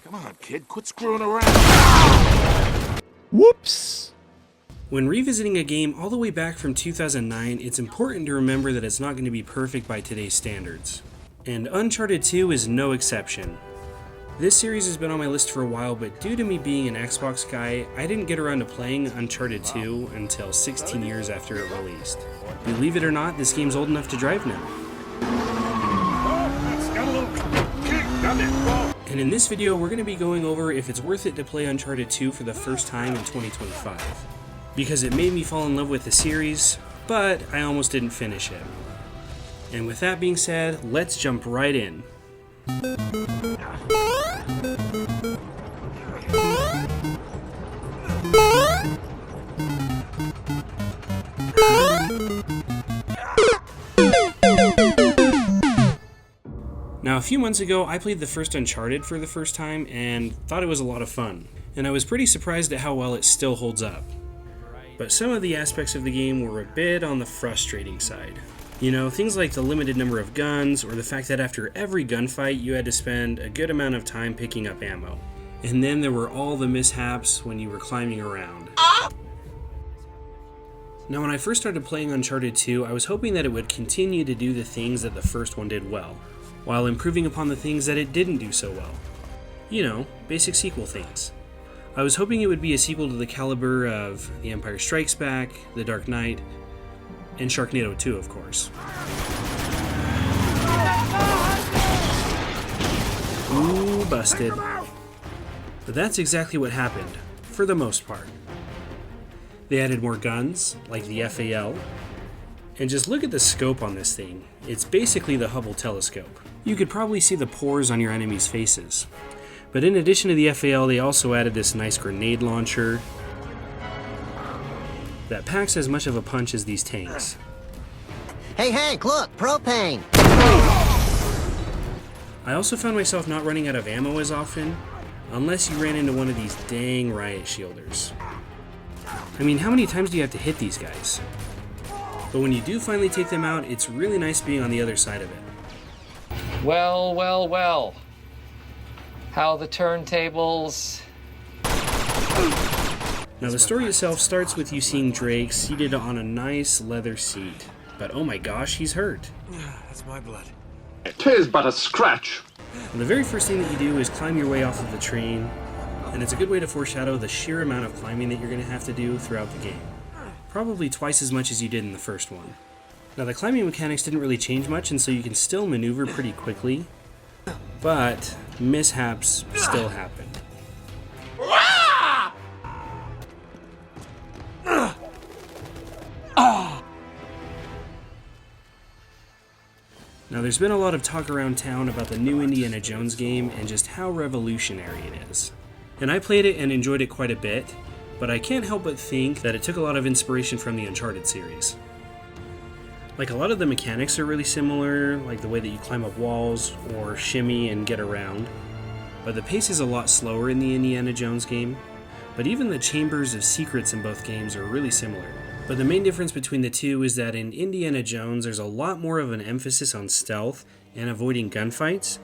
Come on, kid, quit screwing around. Whoops! When revisiting a game all the way back from 2009, it's important to remember that it's not going to be perfect by today's standards. And Uncharted 2 is no exception. This series has been on my list for a while, but due to me being an Xbox guy, I didn't get around to playing Uncharted 2 until 16 years after it released. Believe it or not, this game's old enough to drive now. And in this video, we're going to be going over if it's worth it to play Uncharted 2 for the first time in 2025. Because it made me fall in love with the series, but I almost didn't finish it. And with that being said, let's jump right in. Now, a few months ago, I played the first Uncharted for the first time and thought it was a lot of fun. And I was pretty surprised at how well it still holds up. But some of the aspects of the game were a bit on the frustrating side. You know, things like the limited number of guns, or the fact that after every gunfight you had to spend a good amount of time picking up ammo. And then there were all the mishaps when you were climbing around. Now, when I first started playing Uncharted 2, I was hoping that it would continue to do the things that the first one did well, while improving upon the things that it didn't do so well. You know, basic sequel things. I was hoping it would be a sequel to the caliber of The Empire Strikes Back, The Dark Knight, and Sharknado 2, of course. Ooh, busted. But that's exactly what happened, for the most part. They added more guns, like the FAL, and just look at the scope on this thing. It's basically the Hubble telescope. You could probably see the pores on your enemies' faces. But in addition to the FAL, they also added this nice grenade launcher that packs as much of a punch as these tanks. Hey Hank, look, propane! I also found myself not running out of ammo as often, unless you ran into one of these dang riot shielders. I mean, how many times do you have to hit these guys? But when you do finally take them out, it's really nice being on the other side of it. Well, well, well. How the turntables... Now, the story itself starts with you seeing Drake seated on a nice leather seat. But oh my gosh, he's hurt. That's my blood. 'Tis but a scratch. And the very first thing that you do is climb your way off of the train, and it's a good way to foreshadow the sheer amount of climbing that you're going to have to do throughout the game. Probably twice as much as you did in the first one. Now, the climbing mechanics didn't really change much, and so you can still maneuver pretty quickly, but mishaps still happen. Now, there's been a lot of talk around town about the new Indiana Jones game and just how revolutionary it is. And I played it and enjoyed it quite a bit, but I can't help but think that it took a lot of inspiration from the Uncharted series. Like, a lot of the mechanics are really similar, like the way that you climb up walls or shimmy and get around, but the pace is a lot slower in the Indiana Jones game. But even the chambers of secrets in both games are really similar. But the main difference between the two is that in Indiana Jones, there's a lot more of an emphasis on stealth and avoiding gunfights,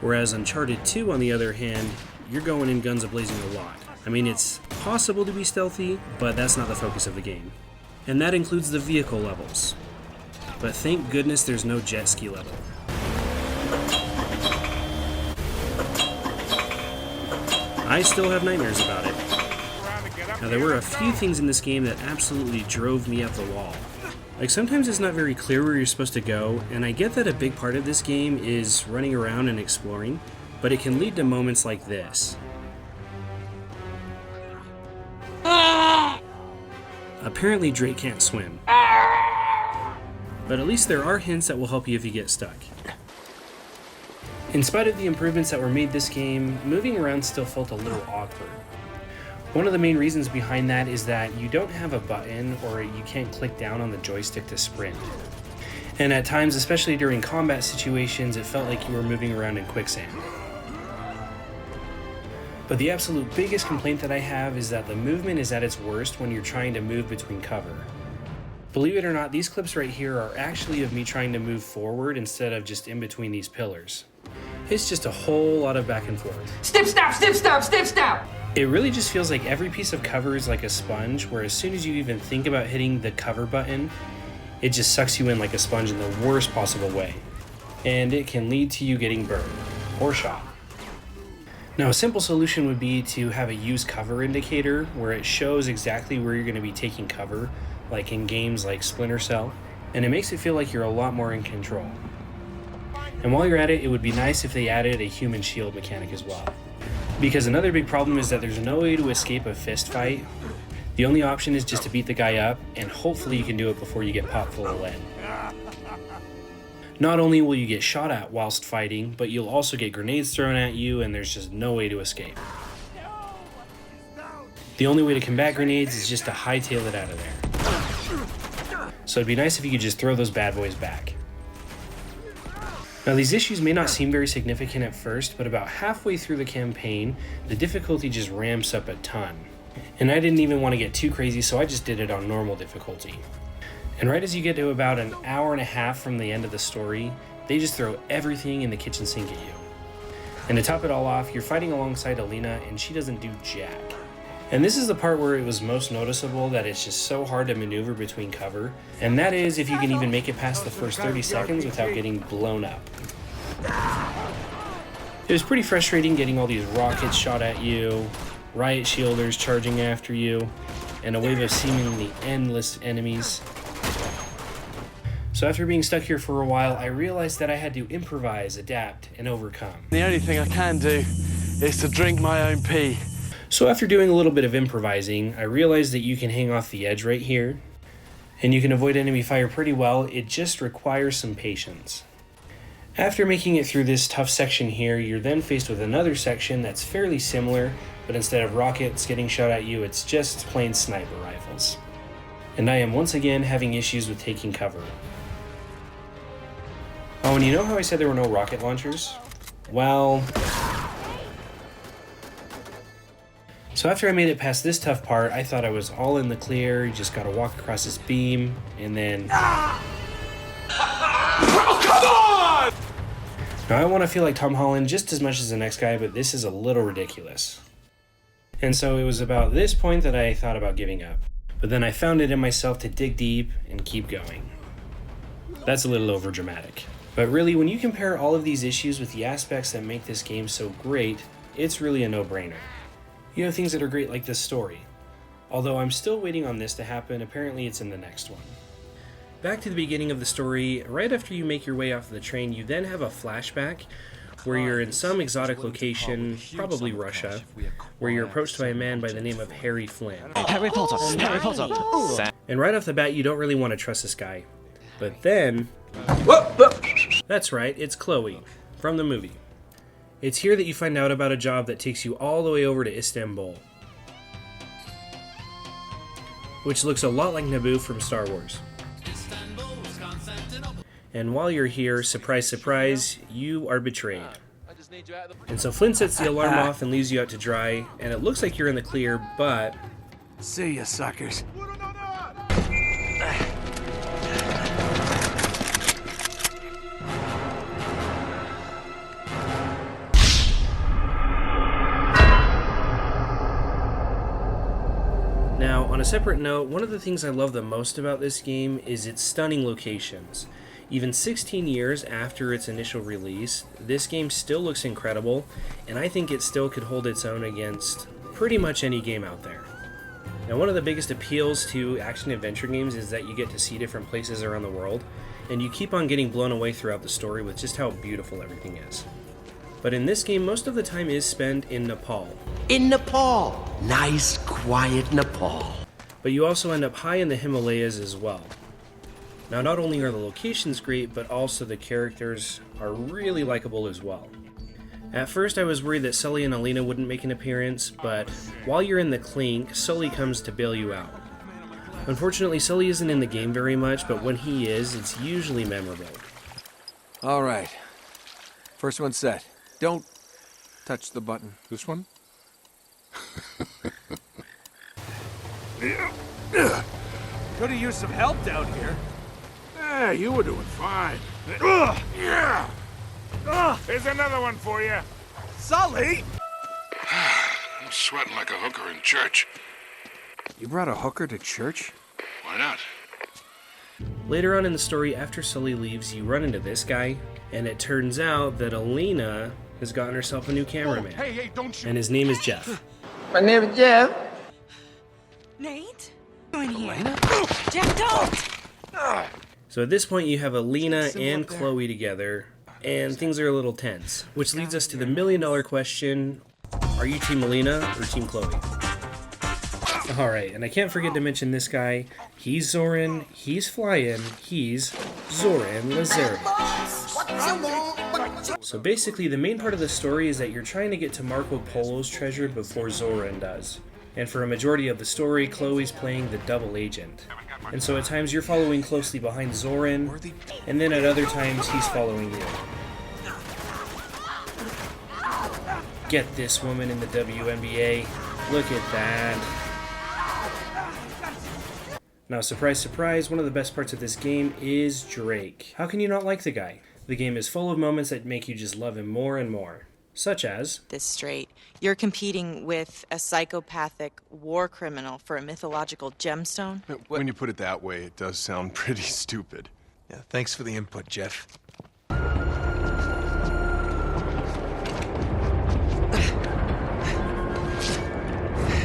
whereas Uncharted 2, on the other hand, you're going in guns a-blazing a lot. I mean, it's possible to be stealthy, but that's not the focus of the game. And that includes the vehicle levels. But thank goodness there's no jet ski level. I still have nightmares about it. Now, there were a few things in this game that absolutely drove me up the wall. Like, sometimes it's not very clear where you're supposed to go, and I get that a big part of this game is running around and exploring, but it can lead to moments like this. Apparently Drake can't swim. But at least there are hints that will help you if you get stuck. In spite of the improvements that were made this game, moving around still felt a little awkward. One of the main reasons behind that is that you don't have a button, or you can't click down on the joystick to sprint. And at times, especially during combat situations, it felt like you were moving around in quicksand. But the absolute biggest complaint that I have is that the movement is at its worst when you're trying to move between cover. Believe it or not, these clips right here are actually of me trying to move forward instead of just in between these pillars. It's just a whole lot of back and forth. Snip, snap, snip, snap, snip, snap! It really just feels like every piece of cover is like a sponge, where as soon as you even think about hitting the cover button, it just sucks you in like a sponge in the worst possible way. And it can lead to you getting burned or shot. Now, a simple solution would be to have a use cover indicator where it shows exactly where you're going to be taking cover, like in games like Splinter Cell, and it makes it feel like you're a lot more in control. And while you're at it, it would be nice if they added a human shield mechanic as well. Because another big problem is that there's no way to escape a fist fight. The only option is just to beat the guy up, and hopefully you can do it before you get popped full of lead. Not only will you get shot at whilst fighting, but you'll also get grenades thrown at you, and there's just no way to escape. The only way to combat grenades is just to hightail it out of there. So it'd be nice if you could just throw those bad boys back. Now, these issues may not seem very significant at first, but about halfway through the campaign, the difficulty just ramps up a ton. And I didn't even want to get too crazy, so I just did it on normal difficulty. And right as you get to about an hour and a half from the end of the story, they just throw everything in the kitchen sink at you. And to top it all off, you're fighting alongside Alina, and she doesn't do jack. And this is the part where it was most noticeable that it's just so hard to maneuver between cover, and that is if you can even make it past the first 30 seconds without getting blown up. It was pretty frustrating getting all these rockets shot at you, riot shielders charging after you, and a wave of seemingly endless enemies. So after being stuck here for a while, I realized that I had to improvise, adapt, and overcome. The only thing I can do is to drink my own pee. So after doing a little bit of improvising, I realized that you can hang off the edge right here, and you can avoid enemy fire pretty well. It just requires some patience. After making it through this tough section here, you're then faced with another section that's fairly similar, but instead of rockets getting shot at you, it's just plain sniper rifles. And I am once again having issues with taking cover. Oh, and you know how I said there were no rocket launchers? Well... So after I made it past this tough part, I thought I was all in the clear. You just gotta walk across this beam, and then... Oh, come on! Now I want to feel like Tom Holland just as much as the next guy, but this is a little ridiculous. And so it was about this point that I thought about giving up. But then I found it in myself to dig deep and keep going. That's a little overdramatic. But really, when you compare all of these issues with the aspects that make this game so great, it's really a no-brainer. You have things that are great like this story. Although I'm still waiting on this to happen, apparently it's in the next one. Back to the beginning of the story, right after you make your way off the train, you then have a flashback where you're in some exotic location, probably Russia, where you're approached by a man by the name of Harry Flynn. Harry Potter! Harry Potter! And right off the bat, you don't really want to trust this guy. But then... That's right, it's Chloe, from the movie. It's here that you find out about a job that takes you all the way over to Istanbul, which looks a lot like Naboo from Star Wars. And while you're here, surprise, surprise, you are betrayed. And so Flynn sets the alarm off and leaves you out to dry, and it looks like you're in the clear, but... See ya, suckers. Now, on a separate note, one of the things I love the most about this game is its stunning locations. Even 16 years after its initial release, this game still looks incredible, and I think it still could hold its own against pretty much any game out there. Now, one of the biggest appeals to action-adventure games is that you get to see different places around the world, and you keep on getting blown away throughout the story with just how beautiful everything is. But in this game, most of the time is spent in Nepal. In Nepal. Nice, quiet Nepal. But you also end up high in the Himalayas as well. Now, not only are the locations great, but also the characters are really likable as well. At first, I was worried that Sully and Alina wouldn't make an appearance, but while you're in the clink, Sully comes to bail you out. Unfortunately, Sully isn't in the game very much, but when he is, it's usually memorable. All right. First one set. Don't touch the button. This one? Could have used some help down here. Yeah, you were doing fine. Yeah. Here's another one for you. Sully! I'm sweating like a hooker in church. You brought a hooker to church? Why not? Later on in the story, after Sully leaves, you run into this guy, and it turns out that Alina has gotten herself a new cameraman. Hey, don't you... And his name is Jeff. My name is Jeff. Nate? Doing here. Jeff, don't! So at this point, you have Alina and Chloe together, and things are a little tense. Which leads us to the million-dollar question, are you Team Alina or Team Chloe? Alright, and I can't forget to mention this guy. He's Zoran, he's flying, he's Zoran Lazarevich. So basically, the main part of the story is that you're trying to get to Marco Polo's treasure before Zoran does. And for a majority of the story, Chloe's playing the double agent. And so at times you're following closely behind Zoran, and then at other times he's following you. Get this woman in the WNBA. Look at that. Now, surprise, surprise, one of the best parts of this game is Drake. How can you not like the guy? The game is full of moments that make you just love him more and more. Such as... This straight. You're competing with a psychopathic war criminal for a mythological gemstone? When you put it that way, it does sound pretty stupid. Yeah, thanks for the input, Jeff.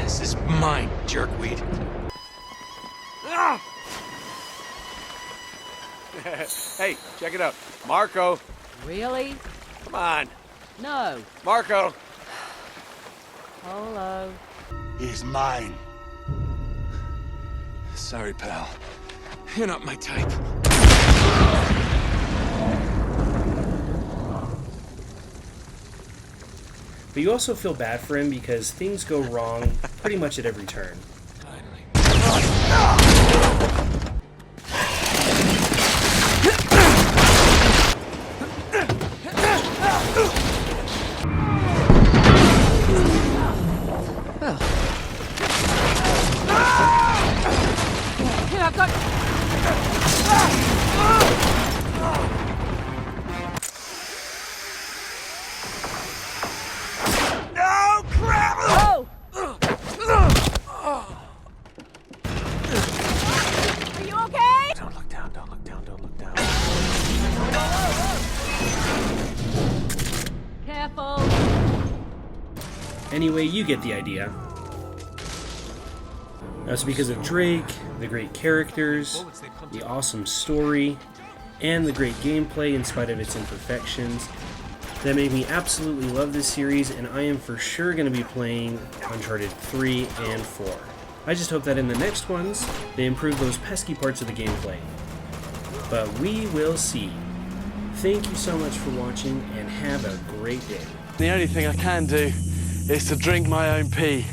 This is mine, jerkweed. Hey, check it out. Marco. Really? Come on. No. Marco. Polo. He's mine. Sorry, pal. You're not my type. But you also feel bad for him because things go wrong pretty much at every turn. Here, I've got... No, crap! Oh! Are you okay? Don't look down, don't look down, don't look down. Careful. Anyway, you get the idea. That's because of Drake, the great characters, the awesome story, and the great gameplay in spite of its imperfections that made me absolutely love this series, and I am for sure going to be playing Uncharted 3 and 4. I just hope that in the next ones, they improve those pesky parts of the gameplay. But we will see. Thank you so much for watching, and have a great day. The only thing I can do is to drink my own pee.